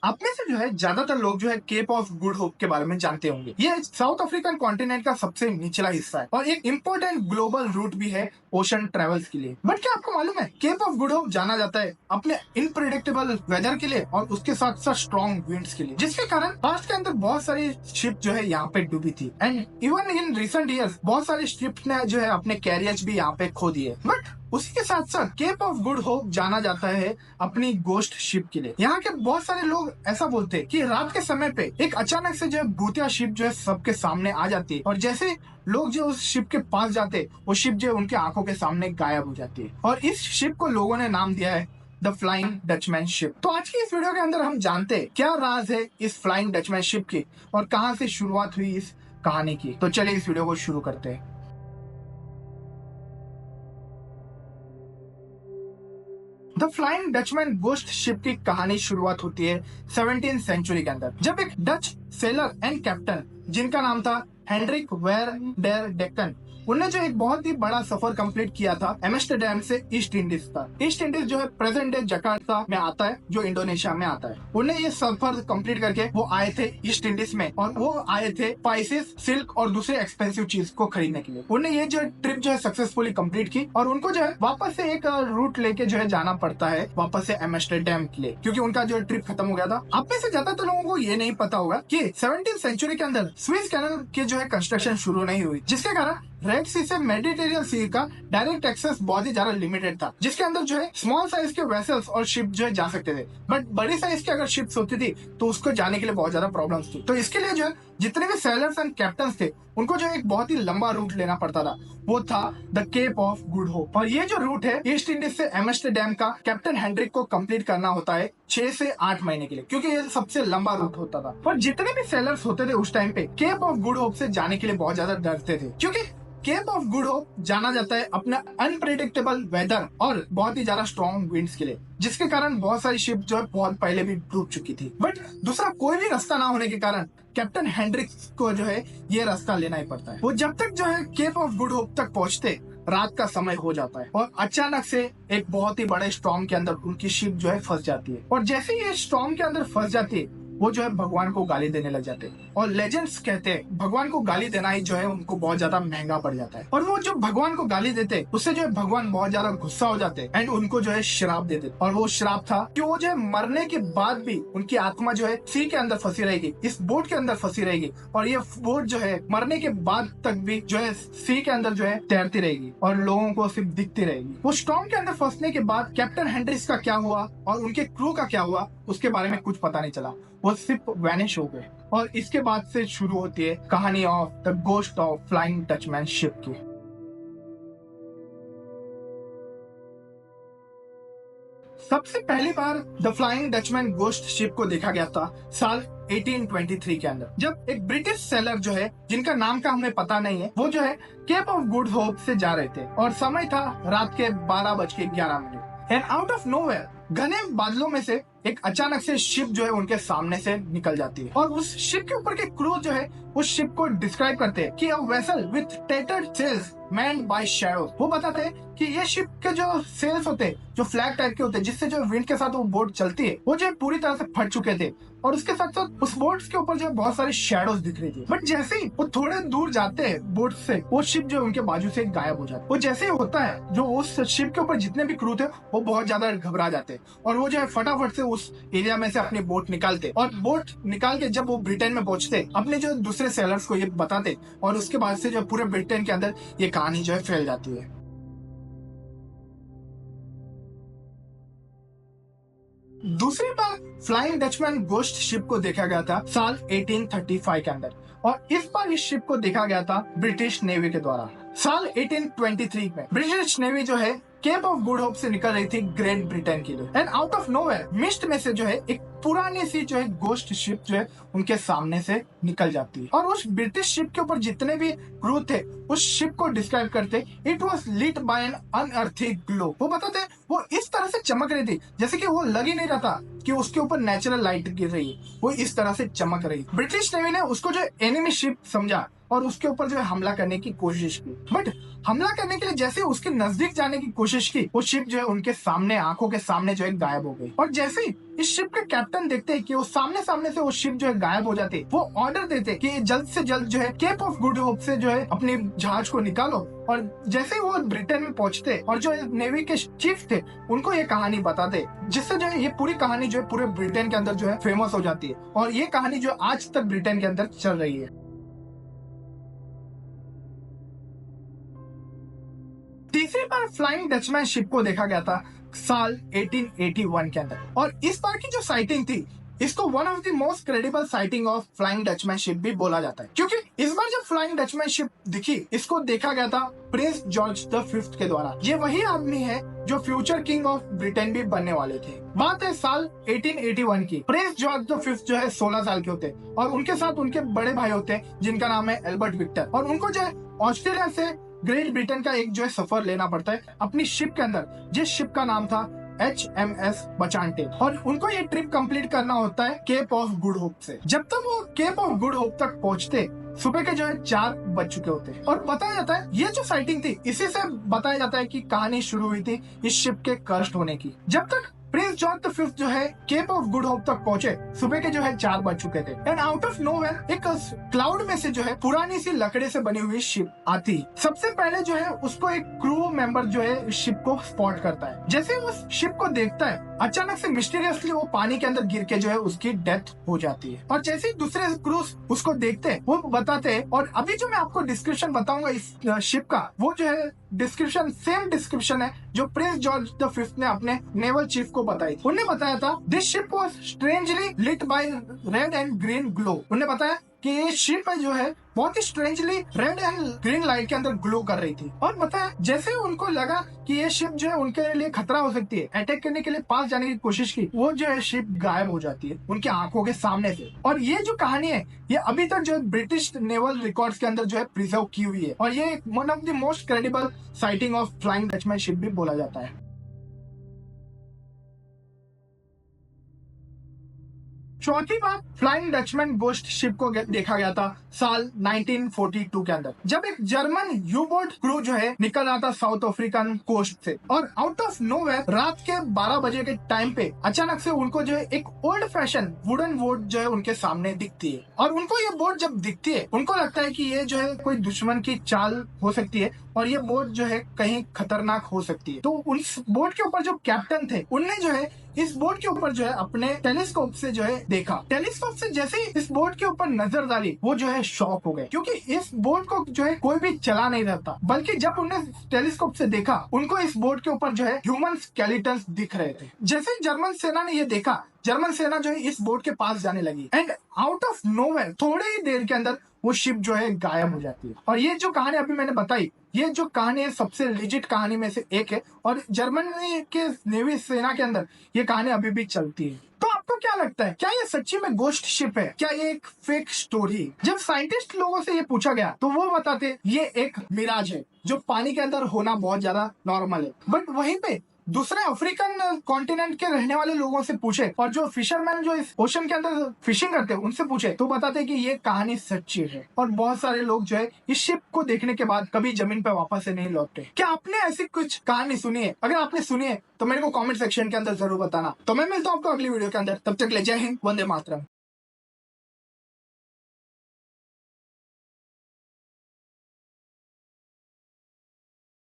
आप में से जो है ज्यादातर लोग जो है केप ऑफ गुड होप के बारे में जानते होंगे। ये साउथ अफ्रीकन कॉन्टिनेंट का सबसे निचला हिस्सा है और एक इम्पोर्टेंट ग्लोबल रूट भी है ओशन ट्रेवल्स के लिए। बट क्या आपको मालूम है केप ऑफ गुड होप जाना जाता है अपने इनप्रेडिक्टेबल वेदर के लिए और उसके साथ साथ स्ट्रॉन्ग विंड्स के लिए, जिसके कारण पास्ट के अंदर बहुत सारी शिप जो है यहाँ पे डूबी थी and even in recent years बहुत सारी शिप ने जो है अपने कैरियर्स भी यहाँ पे खो दिए। बट उसी के साथ साथ केप ऑफ गुड होप जाना जाता है अपनी गोस्ट शिप के लिए। यहाँ के बहुत सारे लोग ऐसा बोलते हैं कि रात के समय पे एक अचानक से जो है भूतिया शिप जो है सबके सामने आ जाती है और जैसे लोग जो उस शिप के पास जाते वो शिप जो है उनके आंखों के सामने गायब हो जाती है और इस शिप को लोगों ने नाम दिया है द फ्लाइंग डचमैन शिप। तो आज की इस वीडियो के अंदर हम जानते हैं क्या राज है इस फ्लाइंग डचमैन शिप की और कहाँ से शुरुआत हुई इस कहानी की। तो चलिए इस वीडियो को शुरू करते हैं। The flying Dutchman ghost ship की कहानी शुरुआत होती है 17th सेंचुरी के अंदर, जब एक डच सेलर एंड कैप्टन जिनका नाम था हेनरिक वेर डेर डेक्कन, उन्होंने जो एक बहुत ही बड़ा सफर कंप्लीट किया था एम्स्टर्डम से ईस्ट इंडीज तक। ईस्ट इंडीज जो है प्रेजेंट डे जकार्ता में आता है जो इंडोनेशिया में आता है। उन्हें ये सफर कंप्लीट करके वो आए थे ईस्ट इंडीज में और वो आए थे स्पाइसेस, सिल्क और दूसरे एक्सपेंसिव चीज को खरीदने के लिए। उन्हें ये जो ट्रिप जो है सक्सेसफुली कंप्लीट की और उनको जो है वापस से एक रूट लेके जो है जाना पड़ता है वापस से एम्स्टर्डम के लिए, क्योंकि उनका जो ट्रिप खत्म हो गया था। आप में से ज्यादातर लोगों को ये नहीं पता होगा कि 17th सेंचुरी के अंदर स्विस कैनल की जो है कंस्ट्रक्शन शुरू नहीं हुई, जिसके कारण रेड सी से मेडिटेरियन सी का डायरेक्ट एक्सेस बहुत ही ज्यादा लिमिटेड था, जिसके अंदर जो है स्मॉल साइज के वेसल्स और शिप जो है जा सकते थे। बट बड़ी साइज की अगर शिप्स होती थी तो उसको जाने के लिए बहुत ज्यादा प्रॉब्लम्स थी। तो इसके लिए जो है जितने भी सेलर्स एंड कैप्टन्स थे उनको जो एक बहुत ही लंबा रूट लेना पड़ता था, वो था the Cape of Good Hope. और ये जो रूट है ईस्ट इंडीज से एम्स्टर्डम का कैप्टन हेनरिक को कंप्लीट करना होता है 6 से 8 महीने के लिए, क्योंकि ये सबसे लंबा रूट होता था। पर जितने भी सेलर्स होते थे उस टाइम पे केप ऑफ गुड होप से जाने के लिए बहुत ज्यादा डरते थे, क्योंकि केप ऑफ गुड होप जाना जाता है अपना अनप्रेडिक्टेबल वेदर और बहुत ही ज्यादा स्ट्रॉन्ग विंड्स के लिए, जिसके कारण बहुत सारी शिप जो है बहुत पहले भी डूब चुकी थी। बट दूसरा कोई भी रास्ता ना होने के कारण कैप्टन हेनरिक को जो है ये रास्ता लेना ही पड़ता है। वो जब तक जो है केप ऑफ गुड होप तक पहुंचते रात का समय हो जाता है और अचानक से एक बहुत ही बड़े स्टॉर्म के अंदर उनकी शिप जो है फंस जाती है और जैसे ही ये स्टॉर्म के अंदर फंस जाती है वो जो है भगवान को गाली देने लग जाते हैं और लेजेंड्स कहते हैं भगवान को गाली देना ही जो है उनको बहुत ज्यादा महंगा पड़ जाता है। और वो जो भगवान को गाली देते उससे जो है भगवान बहुत ज्यादा गुस्सा हो जाते एंड उनको जो है श्राप देते। और वो श्राप था कि वो जो है मरने के बाद भी उनकी आत्मा जो है सी के अंदर फंसी रहेगी, इस बोट के अंदर फंसी रहेगी और ये बोट जो है मरने के बाद तक भी जो है सी के अंदर जो है तैरती रहेगी और लोगों को सिर्फ दिखती रहेगी। वो स्टॉर्म के अंदर फंसने के बाद कैप्टन हेनरिक का क्या हुआ और उनके क्रू का क्या हुआ उसके बारे में कुछ पता नहीं चला, वो सिर्फ वैनिश हो गए। और इसके बाद से शुरू होती है कहानी of the ghost of flying Dutchman ship की। सबसे पहली बार the flying Dutchman ghost ship को देखा गया था साल 1823 के अंदर, जब एक ब्रिटिश सेलर जो है जिनका नाम का हमें पता नहीं है वो जो है केप ऑफ गुड होप से जा रहे थे और समय था रात के 12:11। एंड आउट ऑफ नोवेयर घने बादलों में से एक अचानक से शिप जो है उनके सामने से निकल जाती है और उस शिप के ऊपर के क्रू जो है उस शिप को डिस्क्राइब करते हैं कि a vessel with tattered sails manned by shadows. वो बताते हैं कि ये शिप के जो सेल्स होते हैं जो फ्लैग टाइप के होते हैं जिससे जो विंड के साथ वो बोट चलती है वो जो है पूरी तरह से फट चुके थे और उसके साथ साथ उस बोट के ऊपर जो है बहुत सारी शैडोज दिख रही थी। बट जैसे ही वो थोड़े दूर जाते हैं बोट से वो शिप जो है उनके बाजू से गायब हो जाती है। वो जैसे ही होता है जो उस शिप के ऊपर जितने भी क्रू थे वो बहुत ज्यादा घबरा जाते हैं और वो जो है फटाफट से उस एरिया में से अपनी बोट निकालते और बोट निकाल के जब वो ब्रिटेन में पहुंचते अपने जो दूसरे सेलर्स को ये बताते और उसके बाद से जो पूरे ब्रिटेन के अंदर ये कहानी जो है फैल जाती है। दूसरी बार फ्लाइंग डचमैन गोस्ट शिप को देखा गया था साल 1835 के अंदर और इस बार इस शिप को देखा गया था ब्रिटिश नेवी के द्वारा। साल 1823 में ब्रिटिश नेवी जो है केप ऑफ गुड होप से निकल रही थी ग्रेट ब्रिटेन के लिए and out of nowhere mist में से जो है एक पुरानी सी जो है गोस्ट शिप जो है उनके सामने से निकल जाती है और उस ब्रिटिश शिप के ऊपर जितने भी क्रू थे उस शिप को डिस्क्राइब करते it was lit by an unearthly glow. वो बताते वो इस तरह से चमक रही थी जैसे कि वो लग ही नहीं रहा था कि उसके ऊपर नेचुरल लाइट गिर रही है, वो इस तरह से चमक रही। ब्रिटिश नेवी ने उसको जो एनिमी शिप समझा और उसके ऊपर जो है हमला करने की कोशिश की। बट हमला करने के लिए जैसे उसके नजदीक जाने की कोशिश की वो शिप जो है उनके सामने आंखों के सामने जो है गायब हो गई और जैसे ही इस शिप के कैप्टन देखते हैं कि वो सामने सामने से वो शिप जो है गायब हो जाती है, वो ऑर्डर देते कि जल्द से जल्द जो है केप ऑफ गुड होप से जो है अपनी जहाज को निकालो। और जैसे ही वो ब्रिटेन में पहुंचते और जो नेवी के चीफ थे उनको ये कहानी बताते, जिससे जो है ये पूरी कहानी जो है पूरे ब्रिटेन के अंदर जो है फेमस हो जाती है और ये कहानी जो आज तक ब्रिटेन के अंदर चल रही है। तीसरी बार फ्लाइंग डचमैन शिप को देखा गया था साल 1881 के अंदर और इस बार की जो साइटिंग थी इसको one of the most credible sighting of flying Dutchman ship भी बोला जाता है, क्योंकि इस बार जब फ्लाइंग डचमैन शिप दिखी इसको देखा गया था प्रिंस जॉर्ज द फिफ्थ के द्वारा। ये वही आदमी है जो फ्यूचर किंग ऑफ ब्रिटेन भी बनने वाले थे। बात है साल 1881 की। प्रिंस जॉर्ज द फिफ्थ जो है 16 साल के होते और उनके साथ उनके बड़े भाई होते हैं जिनका नाम है एल्बर्ट विक्टर, और उनको जो है ऑस्ट्रेलिया से ग्रेट ब्रिटेन का एक जो है सफर लेना पड़ता है अपनी शिप के अंदर, जिस शिप का नाम था HMS बचांटे, और उनको ये ट्रिप कंप्लीट करना होता है केप ऑफ गुड होप से। जब तक वो केप ऑफ गुड होप तक पहुंचते सुबह के जो है 4 बज चुके होते हैं और बताया जाता है ये जो साइटिंग थी इसी से बताया जाता है कि कहानी शुरू हुई थी इस शिप के क्रस्ट होने की। जब तक प्रिंस जॉर्ज द फिफ्थ जो है केप ऑफ गुड होप तक पहुंचे सुबह के जो है 4 बज चुके थे एंड आउट ऑफ नोवेयर एक क्लाउड में से जो है पुरानी सी लकड़ी से बनी हुई शिप आती। सबसे पहले जो है उसको एक क्रू मेंबर जो है इस शिप को स्पॉट करता है। जैसे वो शिप को देखता है अचानक से मिस्टीरियसली वो पानी के अंदर गिर के जो है उसकी डेथ हो जाती है। और जैसे ही दूसरे क्रूज उसको देखते हैं वो बताते हैं, और अभी जो मैं आपको डिस्क्रिप्शन बताऊंगा इस शिप का वो जो है डिस्क्रिप्शन सेम डिस्क्रिप्शन है जो प्रिंस जॉर्ज द फिफ्थ ने अपने नेवल चीफ को बताई। उन्हें बताया था this ship was strangely lit by red and green glow. उन्हें बताया कि ये शिप है जो है बहुत ही strangely red and green light के अंदर ग्लो कर रही थी, और बताया जैसे उनको लगा कि ये शिप जो है उनके लिए खतरा हो सकती है, अटैक करने के लिए पास जाने की कोशिश की, वो जो है शिप गायब हो जाती है उनकी आंखों के सामने से। और ये जो कहानी है ये अभी तक जो है ब्रिटिश नेवल रिकॉर्ड्स के अंदर जो है प्रिजर्व की हुई है और ये one of the most credible sighting of flying Dutchman ship भी बोला जाता है। चौथी बार फ्लाइंग डचमैन गोस्ट शिप को देखा गया था साल 1942 के अंदर, जब एक जर्मन यू बोट क्रू जो है निकल रहा था साउथ अफ्रीकन कोस्ट से और आउट ऑफ नोवेयर रात के 12 बजे के टाइम पे अचानक से उनको जो है एक ओल्ड फैशन वुडन बोट जो है उनके सामने दिखती है। और उनको ये बोट जब दिखती है उनको लगता है कि ये जो है कोई दुश्मन की चाल हो सकती है और ये बोट जो है कहीं खतरनाक हो सकती है। तो उस बोट के ऊपर जो कैप्टन थे उनने जो है इस बोट के ऊपर जो है अपने टेलीस्कोप से जो है देखा। टेलीस्कोप से जैसे ही इस बोट के ऊपर नजर डाली वो जो है शॉक हो गए, क्योंकि इस बोट को जो है कोई भी चला नहीं रहता, बल्कि जब उन्हें टेलीस्कोप से देखा उनको इस बोट के ऊपर जो है ह्यूमन स्केलेटन्स दिख रहे थे। जैसे ही जर्मन सेना ने ये देखा जर्मन सेना जो है इस बोट के पास जाने लगी एंड आउट ऑफ नोवेयर थोड़ी ही देर के अंदर वो शिप जो है गायब हो जाती है। और ये जो कहानी अभी मैंने बताई ये जो कहानी है सबसे लिजिट कहानी में से एक है और जर्मनी के नेवी सेना के अंदर ये कहानी अभी भी चलती है। तो आपको क्या लगता है क्या ये सच्ची में गोस्ट शिप है, क्या ये एक फेक स्टोरी? जब साइंटिस्ट लोगों से ये पूछा गया तो वो बताते ये एक मिराज है जो पानी के अंदर होना बहुत ज्यादा नॉर्मल है। बट वहीं पे दूसरे अफ्रीकन कॉन्टिनेंट के रहने वाले लोगों से पूछे और जो फिशरमैन जो इस ओशन के अंदर फिशिंग करते हैं उनसे पूछे तो बताते कि ये कहानी सच्ची है। और बहुत सारे लोग जो है इस शिप को देखने के बाद कभी जमीन पर वापस से नहीं लौटते। क्या आपने ऐसी कुछ कहानी सुनी है? अगर आपने सुनी है तो मेरे को कमेंट सेक्शन के अंदर जरूर बताना। तो मैं मिलता हूँ आपको अगली वीडियो के अंदर, तब तक ले जय हिंद, वंदे मातरम।